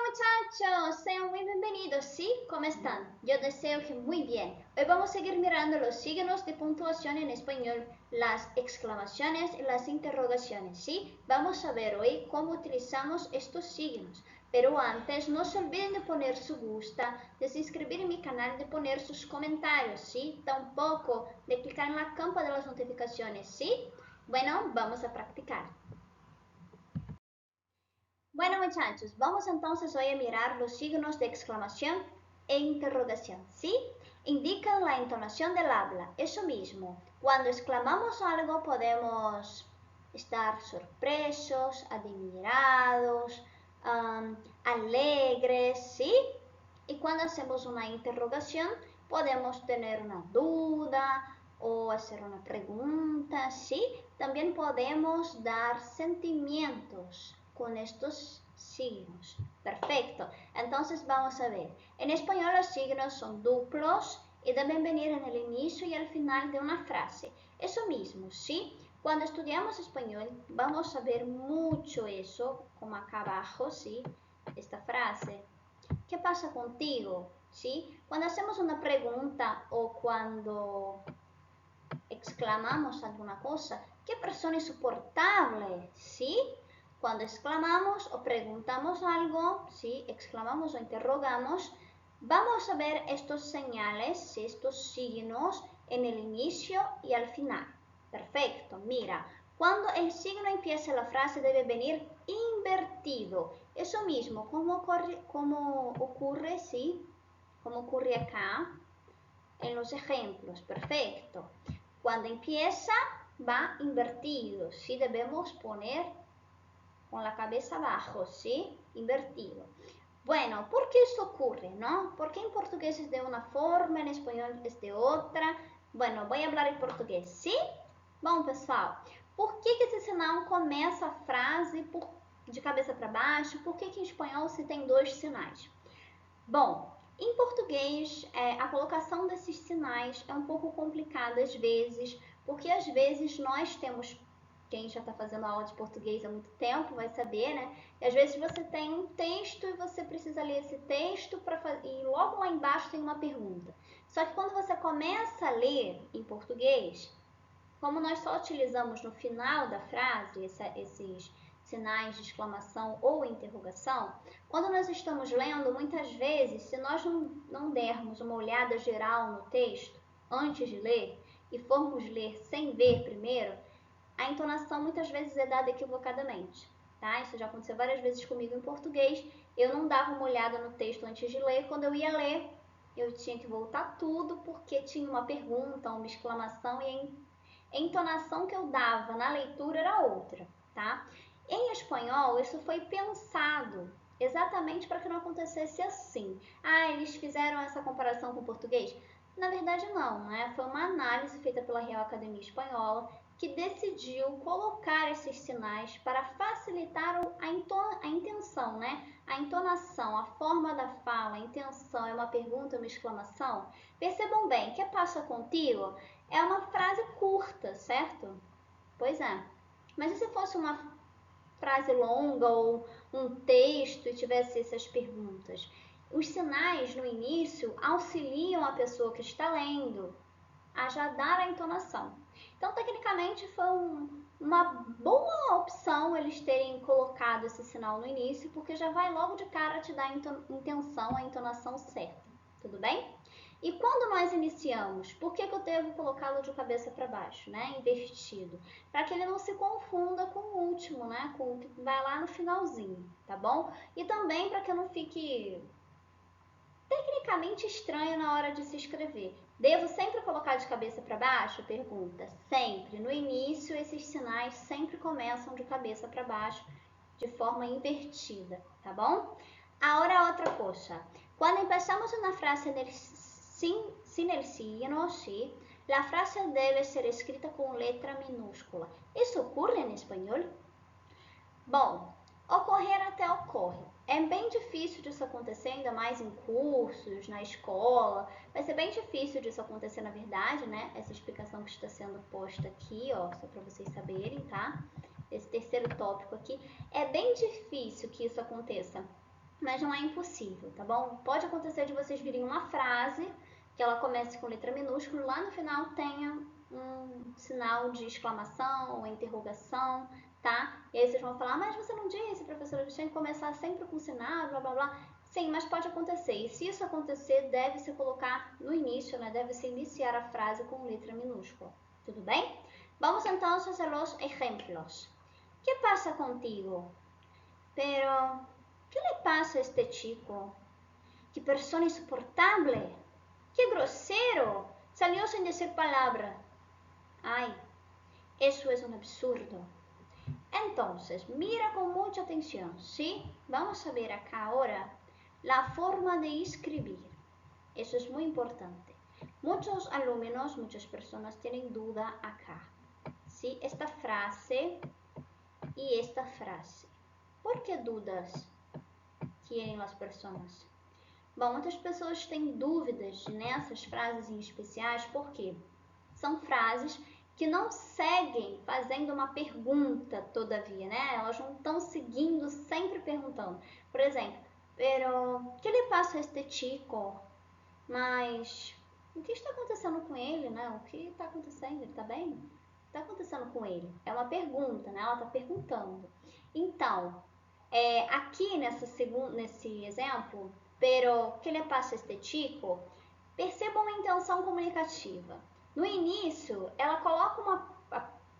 muchachos, sean muy bienvenidos, ¿sí? ¿Cómo están? Yo deseo que muy bien. Hoy vamos a seguir mirando los signos de puntuación en español, las exclamaciones y las interrogaciones, ¿sí? Vamos a ver hoy cómo utilizamos estos signos. Pero antes, no se olviden de poner su gusta, de se inscribir en mi canal, de poner sus comentarios, ¿sí? Tampoco de clicar en la campa de las notificaciones, ¿sí? Bueno, vamos a practicar. Bueno, muchachos, vamos entonces hoy a mirar los signos de exclamación e interrogación, ¿sí? Indican la entonación del habla, eso mismo. Cuando exclamamos algo podemos estar sorpresos, admirados, alegres, ¿sí? Y cuando hacemos una interrogación podemos tener una duda o hacer una pregunta, ¿sí? También podemos dar sentimientos con estos signos. Perfecto. Entonces vamos a ver. En español los signos son duplos y deben venir en el inicio y al final de una frase. Eso mismo, ¿sí? Cuando estudiamos español vamos a ver mucho eso, como acá abajo, ¿sí? Esta frase. ¿Qué pasa contigo? ¿Sí? Cuando hacemos una pregunta o cuando exclamamos alguna cosa, ¿qué persona insoportable? ¿Sí? Cuando exclamamos o preguntamos algo, ¿sí? Exclamamos o interrogamos, vamos a ver estos señales, estos signos en el inicio y al final. Perfecto, mira, cuando el signo empieza la frase debe venir invertido. Eso mismo, como ocurre, ¿sí? Como ocurre acá en los ejemplos. Perfecto. Cuando empieza va invertido, ¿sí? Debemos poner con la cabeza abajo, ¿sí? Invertido. Bueno, ¿por qué esto ocurre, no? ¿Por qué en portugués es de una forma, en español es de outra? Bueno, voy a hablar em português, ¿sí? Bom, pessoal, por que esse sinal começa a frase de cabeça para baixo? Por que em espanhol se tem dois sinais? Bom, em português, a colocação desses sinais é um pouco complicada às vezes, porque às vezes nós temos, quem já está fazendo aula de português há muito tempo vai saber, né? E às vezes você tem um texto e você precisa ler esse texto e logo lá embaixo tem uma pergunta. Só que quando você começa a ler em português, como nós só utilizamos no final da frase esses sinais de exclamação ou interrogação, quando nós estamos lendo, muitas vezes, se nós não dermos uma olhada geral no texto antes de ler e formos ler sem ver primeiro, a entonação muitas vezes é dada equivocadamente. Tá? Isso já aconteceu várias vezes comigo em português. Eu não dava uma olhada no texto antes de ler. Quando eu ia ler, eu tinha que voltar tudo porque tinha uma pergunta, uma exclamação e a entonação que eu dava na leitura era outra, tá? Em espanhol, isso foi pensado exatamente para que não acontecesse assim. Ah, eles fizeram essa comparação com o português? Na verdade, não, né? Foi uma análise feita pela Real Academia Espanhola que decidiu colocar esses sinais para facilitar a intenção, né? A entonação, a forma da fala, a intenção é uma pergunta, uma exclamação. Percebam bem, que passa contigo é uma frase curta, certo? Pois é. Mas e se fosse uma frase longa ou um texto e tivesse essas perguntas? Os sinais no início auxiliam a pessoa que está lendo a já dar a entonação. Então, tecnicamente, foi uma boa opção eles terem colocado esse sinal no início, porque já vai logo de cara te dar a intenção, a entonação certa. Tudo bem? E quando nós iniciamos, por que eu devo colocá-lo de cabeça para baixo, né? Invertido? Para que ele não se confunda com o último, né? Com o que vai lá no finalzinho, tá bom? E também para que eu não fique tecnicamente estranho na hora de se escrever. Devo sempre colocar de cabeça para baixo? Pergunta. Sempre. No início, esses sinais sempre começam de cabeça para baixo, de forma invertida, tá bom? Ahora otra cosa. Cuando empezamos una frase sin el signo, ¿sí? La frase debe ser escrita con letra minúscula. ¿Isso ocurre en español? Bom, ocorrer até ocorre. É bem difícil disso acontecer, ainda mais em cursos, na escola. Vai ser bem difícil disso acontecer na verdade, né? Essa explicação que está sendo posta aqui, ó, só para vocês saberem, tá? Esse terceiro tópico aqui. É bem difícil que isso aconteça mas não é impossível, tá bom? Pode acontecer de vocês virem uma frase que ela comece com letra minúscula e lá no final tenha um sinal de exclamação ou interrogação, tá? E aí vocês vão falar, mas você não disse, professora, que tinha que começar sempre com sinal, blá blá blá. Sim, mas pode acontecer. E se isso acontecer, deve-se colocar no início, né? Deve-se iniciar a frase com letra minúscula. Tudo bem? Vamos entonces a los ejemplos. ¿Qué pasa contigo? Pero, ¿qué le pasa a este chico? ¡Qué persona insoportable! ¡Qué grosero! Salió sin decir palabra. ¡Ay! Eso es un absurdo. Entonces, mira con mucha atención, ¿sí? Vamos a ver acá ahora la forma de escribir. Eso es muy importante. Muchos alumnos, muchas personas tienen duda acá, ¿sí? Esta frase y esta frase. ¿Por qué dudas tienen as pessoas? Bom, muitas pessoas têm dúvidas nessas frases em especiais porque são frases que não seguem fazendo uma pergunta todavia, né? Elas não estão seguindo, sempre perguntando. Por exemplo, pero, ¿qué le pasa a este chico? Mas, o que está acontecendo com ele, né? O que está acontecendo? Ele está bem? O que está acontecendo com ele? É uma pergunta, né? Ela está perguntando. Então, aqui nesse exemplo, pero, ¿qué le pasa a este chico? Percebam a intenção comunicativa. No início, ela coloca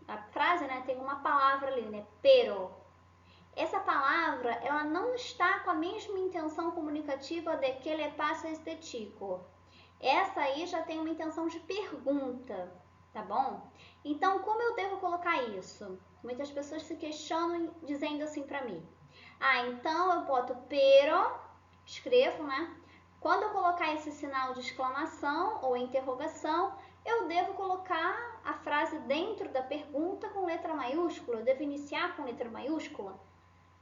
a frase, né, tem uma palavra ali, né, pero. Essa palavra, ela não está com a mesma intenção comunicativa de que le pasa a este chico. Essa aí já tem uma intenção de pergunta, tá bom? Então, como eu devo colocar isso? Muitas pessoas se questionam dizendo assim para mim. Então eu boto pero, escrevo, né? Quando eu colocar esse sinal de exclamação ou interrogação, eu devo colocar a frase dentro da pergunta com letra maiúscula, eu devo iniciar com letra maiúscula?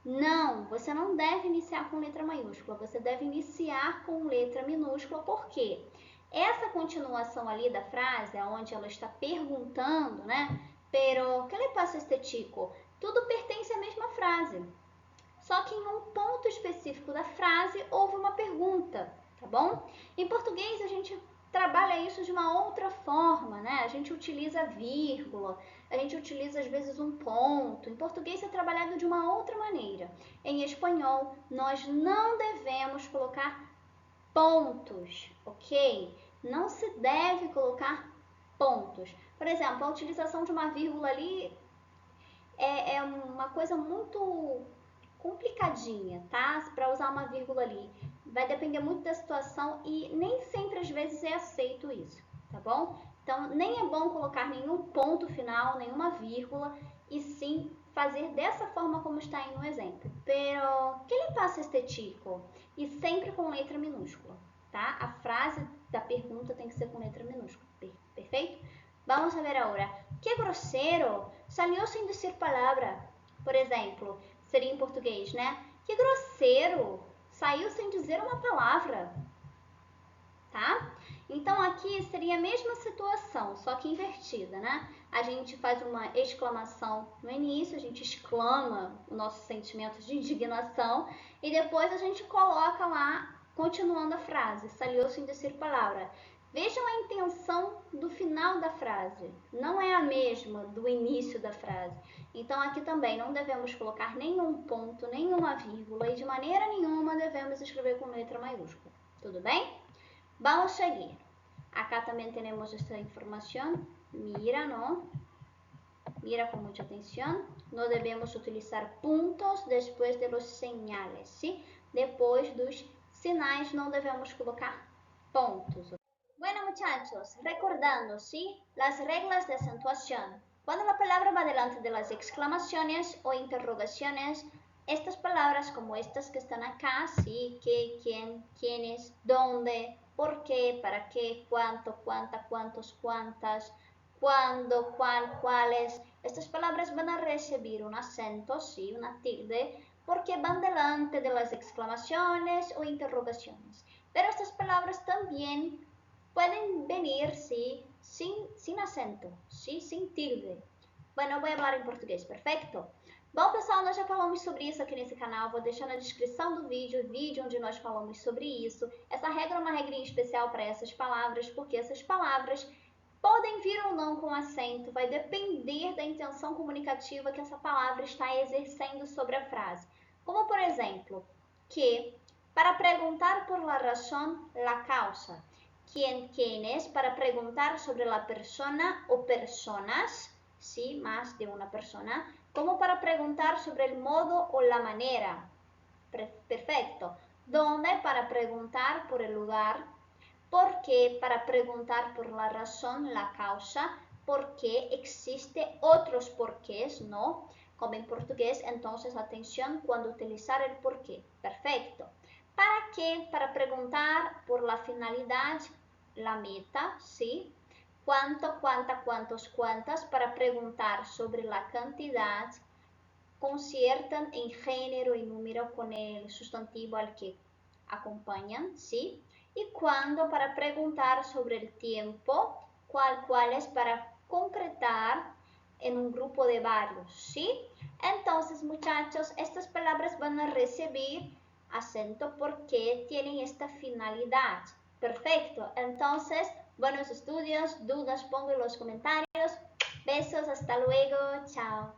Não, você não deve iniciar com letra maiúscula, você deve iniciar com letra minúscula, por quê? Essa continuação ali da frase, onde ela está perguntando, né? Pero, ¿qué le pasa a este chico? Tudo pertence à mesma frase. Só que em um ponto específico da frase houve uma pergunta, tá bom? Em português a gente trabalha isso de uma outra forma, né? A gente utiliza vírgula, a gente utiliza às vezes um ponto. Em português é trabalhado de uma outra maneira. Em espanhol, nós não devemos colocar pontos, ok? Não se deve colocar pontos. Por exemplo, a utilização de uma vírgula ali é uma coisa muito complicadinha, tá? Para usar uma vírgula ali. Vai depender muito da situação e nem sempre às vezes é aceito isso, tá bom? Então, nem é bom colocar nenhum ponto final, nenhuma vírgula, e sim fazer dessa forma como está aí no exemplo. Pero, ¿qué le pasa a este chico? E sempre com letra minúscula, tá? A frase da pergunta tem que ser com letra minúscula, perfeito? Vamos a ver agora. Que grosseiro! Salió sem dizer palavra. Por exemplo, seria em português, né? Que grosseiro! Saiu sem dizer uma palavra. Tá? Então, aqui seria a mesma situação, só que invertida, né? A gente faz uma exclamação no início, a gente exclama o nosso sentimento de indignação e depois a gente coloca lá, continuando a frase, salió sem dizer palavra. Vejam a intenção do final da frase, não é a mesma do início da frase. Então, aqui também não devemos colocar nenhum ponto, nenhuma vírgula e de maneira nenhuma devemos escrever com letra maiúscula. Tudo bem? Vamos seguir. Acá também temos esta informação. Mira, ¿no? Mira com muita atenção. Não devemos utilizar pontos depois de los señales, ¿sí? Depois dos sinais não devemos colocar pontos. Bueno, muchachos, recordando, ¿sí? Las reglas de acentuación. Cuando la palabra va delante de las exclamaciones o interrogaciones, estas palabras como estas que están acá, ¿sí? ¿Qué, quién, quiénes, dónde, por qué, para qué, cuánto, cuánta, cuántos, cuántas, cuándo, cuál, cuáles. Estas palabras van a recibir un acento, ¿sí? Una tilde, porque van delante de las exclamaciones o interrogaciones. Pero estas palabras también pueden venir, sí, sin acento, sí, sin tilde. Bueno, voy a hablar en portugués, perfecto. Bom, pessoal, nós já falamos sobre isso aqui nesse canal. Vou deixar na descrição do vídeo o vídeo onde nós falamos sobre isso. Essa regra é uma regrinha especial para essas palavras, porque essas palavras podem vir ou não com acento, vai depender da intenção comunicativa que essa palavra está exercendo sobre a frase. Como, por exemplo, que, para perguntar por la razón, la causa. Quienes, para preguntar sobre la persona o personas, sí, más de una persona, como para preguntar sobre el modo o la manera. Perfecto. ¿Dónde? Para preguntar por el lugar. ¿Por qué? Para preguntar por la razón, la causa. ¿Por qué? Existe otros porqués, ¿no? Como en portugués, entonces atención cuando utilizar el por qué. Perfecto. ¿Para qué? Para preguntar por la finalidad, la meta, ¿sí? ¿Cuánto, cuánta, cuántos, cuántas? Para preguntar sobre la cantidad. Conciertan en género y número con el sustantivo al que acompañan, ¿sí? Y cuándo para preguntar sobre el tiempo, cuál es para concretar en un grupo de varios, ¿sí? Entonces, muchachos, estas palabras van a recibir acento porque tienen esta finalidad. Perfecto. Entonces, buenos estudios, dudas, pongo en los comentarios. Besos, hasta luego, chao.